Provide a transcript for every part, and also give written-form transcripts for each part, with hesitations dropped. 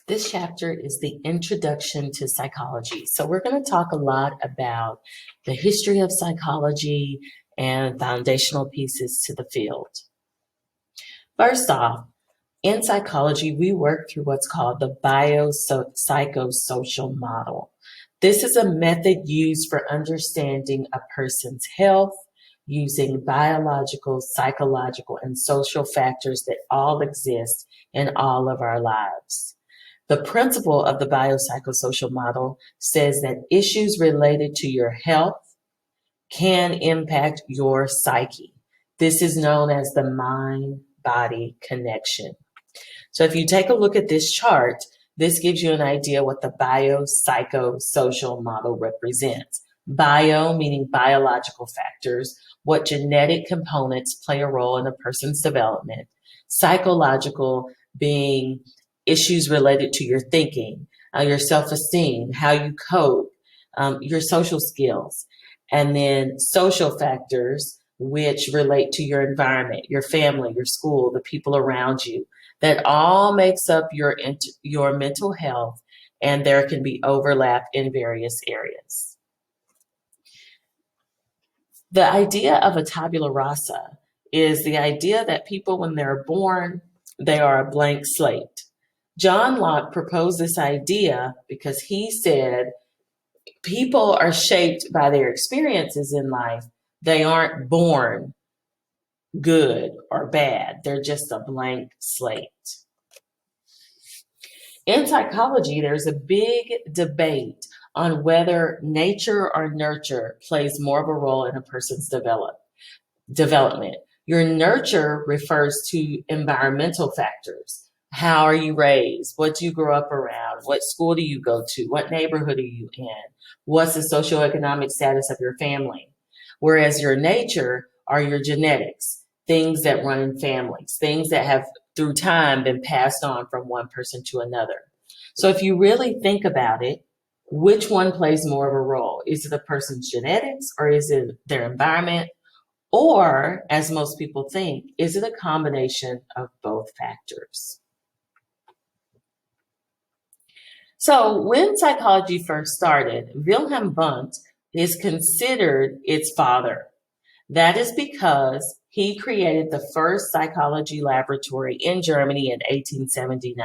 This chapter is the introduction to psychology. So we're going to talk a lot about the history of psychology and foundational pieces to the field. First off, in psychology, we work through what's called the BioPsychosocial Model. This is a method used for understanding a person's health using biological, psychological, and social factors that all exist in all of our lives. The principle of the biopsychosocial model says that issues related to your health can impact your psyche. This is known as the mind-body connection. So if you take a look at this chart, this gives you an idea what the biopsychosocial model represents. Bio meaning biological factors, what genetic components play a role in a person's development. Psychological being issues related to your thinking, your self-esteem, how you cope, your social skills. And then social factors, which relate to your environment, your family, your school, the people around you. That all makes up your mental health, and there can be overlap in various areas. The idea of a tabula rasa is the idea that people, when they're born, they are a blank slate. John Locke proposed this idea because he said people are shaped by their experiences in life. They aren't born good or bad. They're just a blank slate. In psychology, there's a big debate on whether nature or nurture plays more of a role in a person's development. Your nurture refers to environmental factors. How are you raised? What do you grow up around? What school do you go to? What neighborhood are you in? What's the socioeconomic status of your family? Whereas your nature are your genetics, things that run in families, things that have through time been passed on from one person to another. So if you really think about it, which one plays more of a role? Is it a person's genetics or is it their environment? Or, as most people think, is it a combination of both factors? So when psychology first started, Wilhelm Wundt is considered its father. That is because he created the first psychology laboratory in Germany in 1879.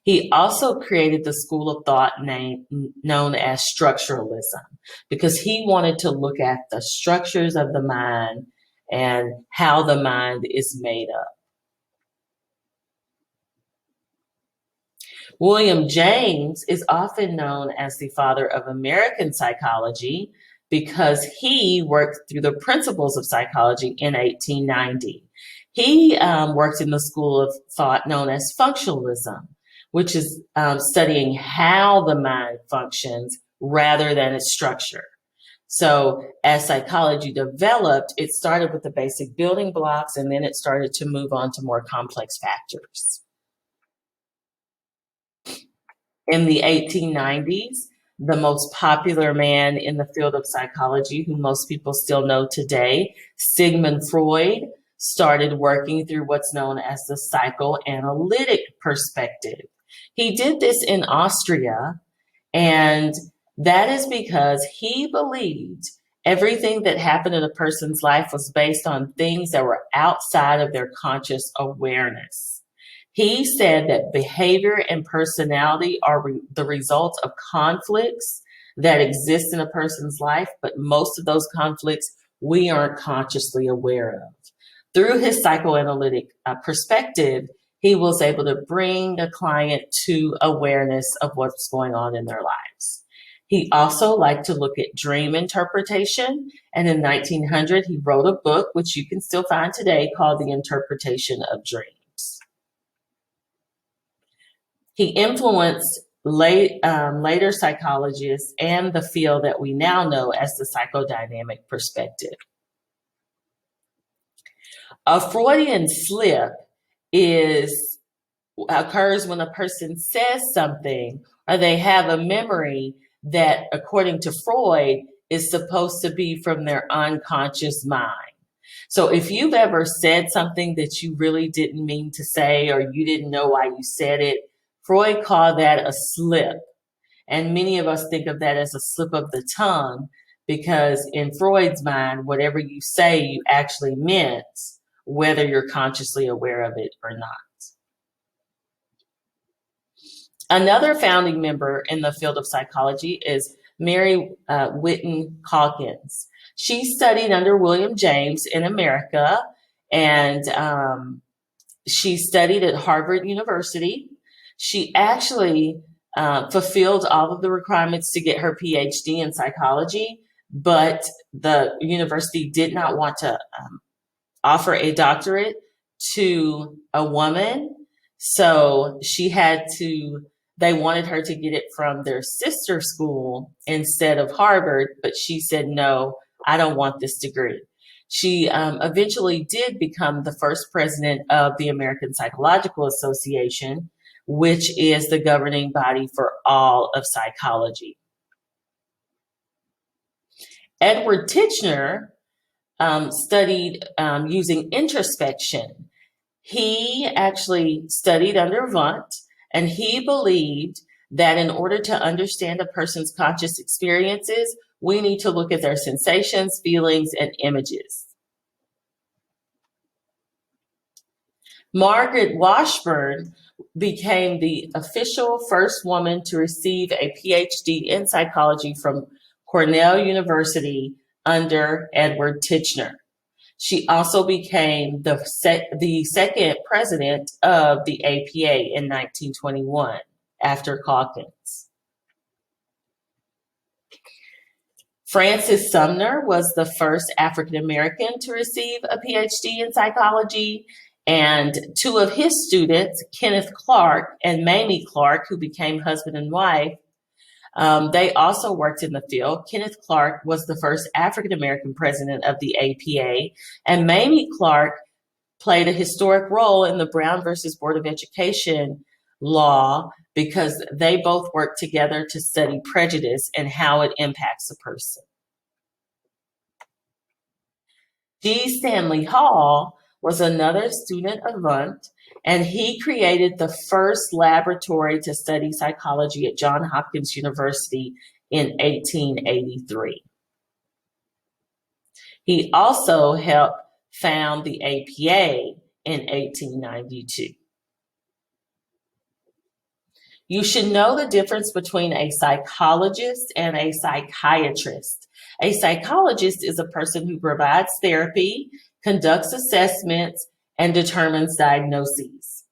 He also created the school of thought known as structuralism because he wanted to look at the structures of the mind and how the mind is made up. William James is often known as the father of American psychology because he worked through the principles of psychology in 1890. He worked in the school of thought known as functionalism, which is studying how the mind functions rather than its structure. So as psychology developed, it started with the basic building blocks, and then it started to move on to more complex factors. In the 1890s, the most popular man in the field of psychology, who most people still know today, Sigmund Freud, started working through what's known as the psychoanalytic perspective. He did this in Austria, and that is because he believed everything that happened in a person's life was based on things that were outside of their conscious awareness. He said that behavior and personality are the result of conflicts that exist in a person's life, but most of those conflicts we aren't consciously aware of. Through his psychoanalytic perspective, he was able to bring the client to awareness of what's going on in their lives. He also liked to look at dream interpretation, and in 1900, he wrote a book, which you can still find today, called The Interpretation of Dreams. He influenced later psychologists and the field that we now know as the psychodynamic perspective. A Freudian slip occurs when a person says something or they have a memory that, according to Freud, is supposed to be from their unconscious mind. So if you've ever said something that you really didn't mean to say or you didn't know why you said it, Freud called that a slip. And many of us think of that as a slip of the tongue because in Freud's mind, whatever you say, you actually meant, whether you're consciously aware of it or not. Another founding member in the field of psychology is Mary Whiton Calkins. She studied under William James in America, and she studied at Harvard University. She actually fulfilled all of the requirements to get her PhD in psychology, but the university did not want to offer a doctorate to a woman. So they wanted her to get it from their sister school instead of Harvard, but she said, no, I don't want this degree. She eventually did become the first president of the American Psychological Association, which is the governing body for all of psychology. Edward Titchener studied using introspection. He actually studied under Wundt, and he believed that in order to understand a person's conscious experiences, we need to look at their sensations, feelings, and images. Margaret Washburn became the official first woman to receive a PhD in psychology from Cornell University under Edward Titchener. She also became the second president of the APA in 1921 after Calkins. Francis Sumner was the first African American to receive a PhD in psychology, and two of his students, Kenneth Clark and Mamie Clark, who became husband and wife, they also worked in the field. Kenneth Clark was the first African-American president of the APA, and Mamie Clark played a historic role in the Brown versus Board of Education law because they both worked together to study prejudice and how it impacts a person. G. Stanley Hall was another student of Wundt, and he created the first laboratory to study psychology at Johns Hopkins University in 1883. He also helped found the APA in 1892. You should know the difference between a psychologist and a psychiatrist. A psychologist is a person who provides therapy, conducts assessments, and determines diagnoses.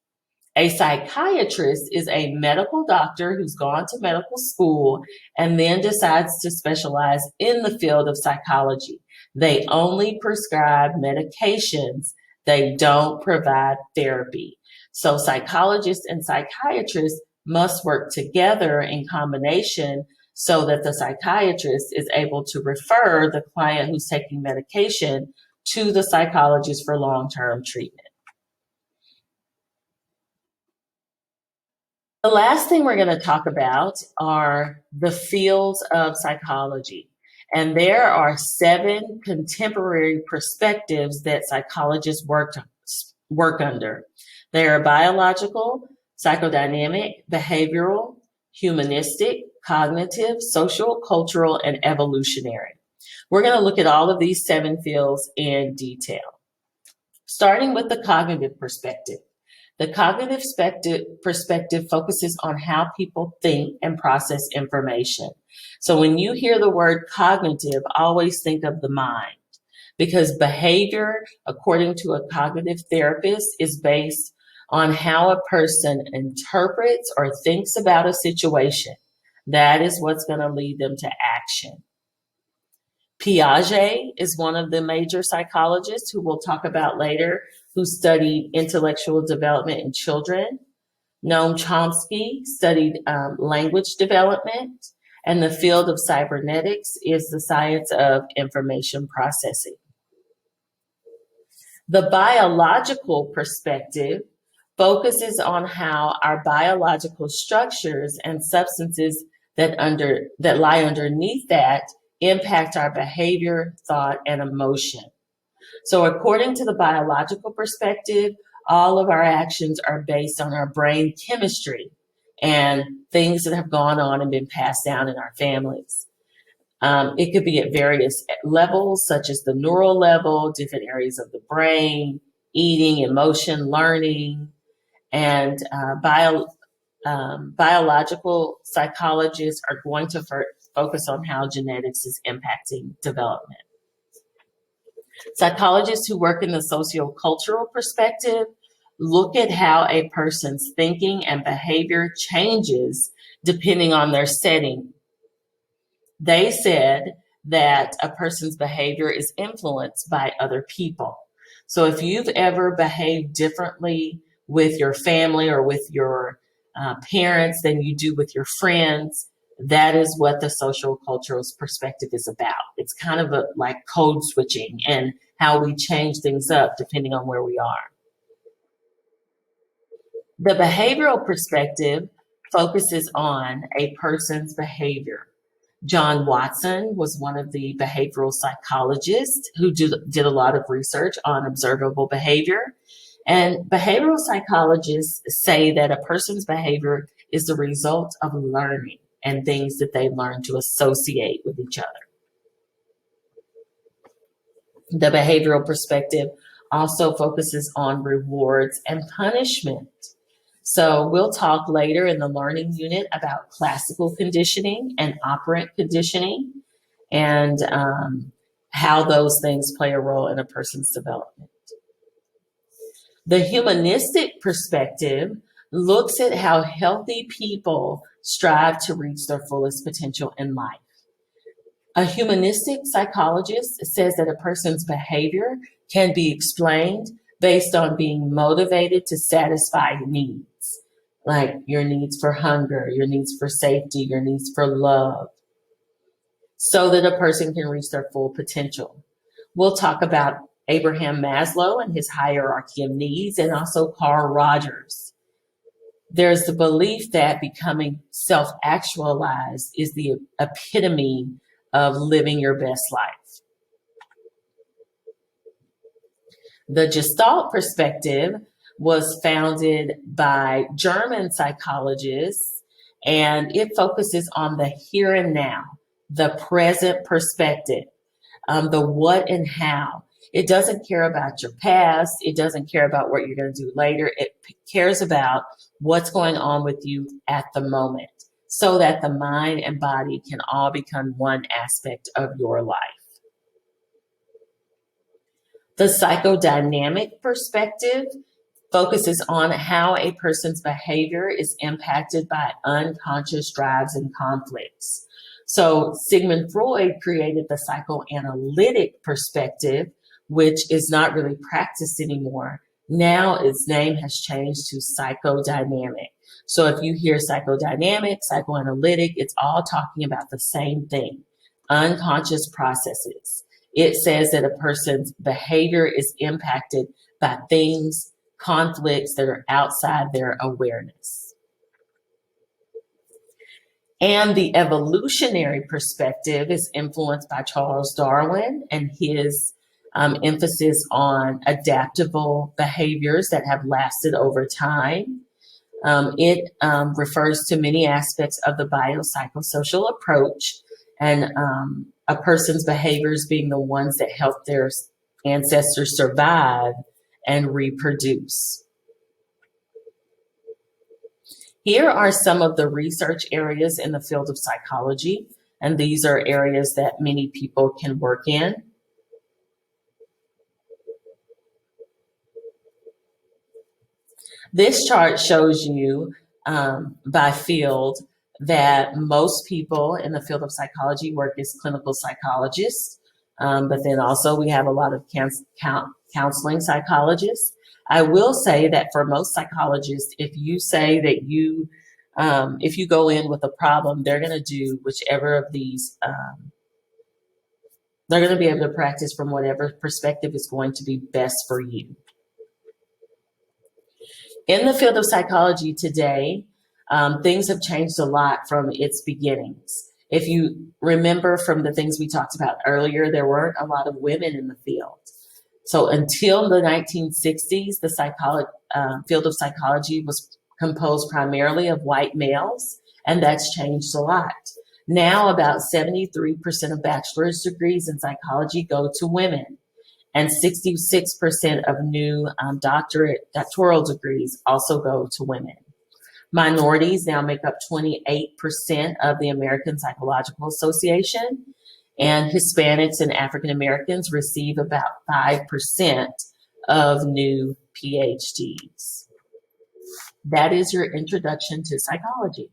A psychiatrist is a medical doctor who's gone to medical school and then decides to specialize in the field of psychology. They only prescribe medications. They don't provide therapy. So psychologists and psychiatrists must work together in combination so that the psychiatrist is able to refer the client who's taking medication to the psychologist for long-term treatment. The last thing we're going to talk about are the fields of psychology. And there are 7 contemporary perspectives that psychologists work under. They are biological, psychodynamic, behavioral, humanistic, cognitive, social, cultural, and evolutionary. We're going to look at all of these 7 fields in detail. Starting with the cognitive perspective. The cognitive perspective focuses on how people think and process information. So when you hear the word cognitive, always think of the mind, because behavior, according to a cognitive therapist, is based on how a person interprets or thinks about a situation. That is what's going to lead them to action. Piaget is one of the major psychologists who we'll talk about later, who studied intellectual development in children. Noam Chomsky studied language development, and the field of cybernetics is the science of information processing. The biological perspective focuses on how our biological structures and substances that lie underneath that impact our behavior, thought, and emotion. So according to the biological perspective, all of our actions are based on our brain chemistry. and things that have gone on and been passed down in our families. It could be at various levels, such as the neural level, different areas of the brain, eating, emotion, learning, and biological psychologists are going to focus on how genetics is impacting development. Psychologists who work in the sociocultural perspective look at how a person's thinking and behavior changes depending on their setting. They said that a person's behavior is influenced by other people. So if you've ever behaved differently with your family or with your parents than you do with your friends, that is what the social cultural perspective is about. It's kind of like code switching and how we change things up depending on where we are. The behavioral perspective focuses on a person's behavior. John Watson was one of the behavioral psychologists who did a lot of research on observable behavior. And behavioral psychologists say that a person's behavior is the result of learning and things that they learn to associate with each other. The behavioral perspective also focuses on rewards and punishment. So we'll talk later in the learning unit about classical conditioning and operant conditioning and how those things play a role in a person's development. The humanistic perspective looks at how healthy people strive to reach their fullest potential in life. A humanistic psychologist says that a person's behavior can be explained based on being motivated to satisfy needs, like your needs for hunger, your needs for safety, your needs for love, so that a person can reach their full potential. We'll talk about Abraham Maslow and his hierarchy of needs, and also Carl Rogers. There's the belief that becoming self-actualized is the epitome of living your best life. The Gestalt perspective was founded by German psychologists, and it focuses on the here and now, the present perspective, the what and how. It doesn't care about your past. It doesn't care about what you're going to do later. It cares about what's going on with you at the moment, so that the mind and body can all become one aspect of your life. The psychodynamic perspective focuses on how a person's behavior is impacted by unconscious drives and conflicts. So Sigmund Freud created the psychoanalytic perspective, which is not really practiced anymore. Now its name has changed to psychodynamic. So if you hear psychodynamic, psychoanalytic, it's all talking about the same thing, unconscious processes. It says that a person's behavior is impacted by things, conflicts that are outside their awareness. And the evolutionary perspective is influenced by Charles Darwin and his emphasis on adaptable behaviors that have lasted over time. It refers to many aspects of the biopsychosocial approach, and a person's behaviors being the ones that help their ancestors survive and reproduce. Here are some of the research areas in the field of psychology, and these are areas that many people can work in. This chart shows you by field that most people in the field of psychology work as clinical psychologists, but then also we have a lot of counseling psychologists. I will say that for most psychologists, if you say that if you go in with a problem, they're going to do whichever of these, they're going to be able to practice from whatever perspective is going to be best for you. In the field of psychology today, things have changed a lot from its beginnings. If you remember from the things we talked about earlier, there weren't a lot of women in the field. So until the 1960s, the field of psychology was composed primarily of white males, and that's changed a lot. Now, about 73% of bachelor's degrees in psychology go to women, and 66% of new doctoral degrees also go to women. Minorities now make up 28% of the American Psychological Association, and Hispanics and African Americans receive about 5% of new PhDs. That is your introduction to psychology.